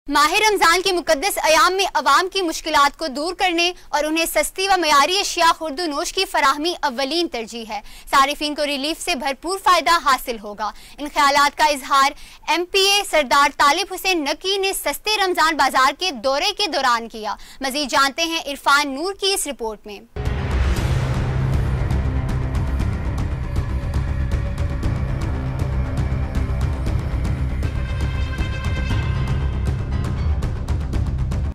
माह रमजान के मुकद्दस अयाम में अवाम की मुश्किलात को दूर करने और उन्हें सस्ती व मयारी अशिया खुर्द नोश की फराहमी अव्वलीन तरजीह है। सारिफीन को रिलीफ से भरपूर फायदा हासिल होगा। इन ख्यालात का इजहार MPA सरदार तालिब हुसैन नकी ने सस्ते रमजान बाजार के दौरे के दौरान किया। मजीद जानते हैं इरफान नूर की इस रिपोर्ट में।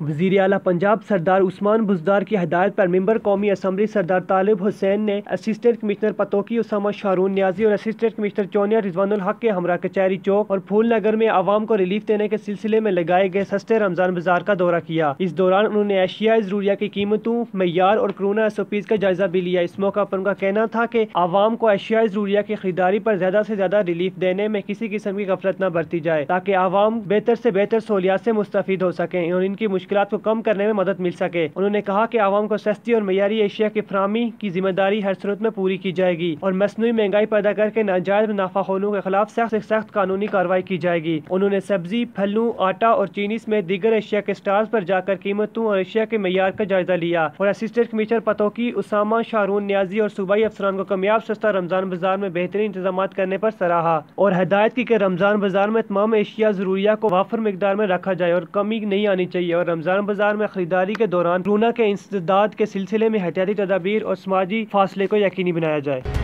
वज़ीर आला पंजाब सरदार उस्मान बुज़दार की हिदायत पर मेंबर कौमी असम्बली सरदार तालिब हुसैन ने assistant commissioner Pattoki Usama Sharone Niazi और असिस्टेंट कमिश्नर चौनिया रिजवानुल हक के हमरा कचहरी चौक और फूल नगर में आवाम को रिलीफ देने के सिलसिले में लगाए गए सस्ते रमजान बाजार का दौरा किया। इस दौरान उन्होंने एशिया ज़रूरिया की कीमतों, मयार और कोरोना SOPs का जायजा भी लिया। इस मौका पर उनका कहना था कि आवाम को एशिया ज़रूरिया की खरीदारी पर ज्यादा से ज्यादा रिलीफ देने में किसी किस्म की गफलत न बरती जाए ताकि आवाम बेहतर से बेहतर सहूलियात से मुस्तफीद हो सके और इनकी मुश्किलात को कम करने में मदद मिल सके। उन्होंने कहा कि आवाम को सस्ती और मयारी एशिया की फराहमी की जिम्मेदारी हर सूरत में पूरी की जाएगी और मसनूई महंगाई पैदा करके नाजायज मुनाफाखोरों के खिलाफ सख्त से सख्त कानूनी कार्रवाई की जाएगी। उन्होंने सब्जी, फलों, आटा और चीनी समेत दीगर एशिया के स्टॉल्स पर जाकर कीमतों और एशिया के मयार का जायजा लिया और assistant commissioner Pattoki Usama Sharone Niazi और सूबाई अफसरान को कामयाब सस्ता रमजान बाजार में बेहतरीन इंतजाम करने पर सराहा और हिदायत की कि रमजान बाजार में तमाम एशिया जरूरिया को वाफर मिकदार में रखा जाए और कमी नहीं आनी चाहिए और रमजान बाजार में खरीदारी के दौरान कोरोना के इंसदाद के सिलसिले में एहतियाती तदाबीर और समाजी फासले को यकीनी बनाया जाए।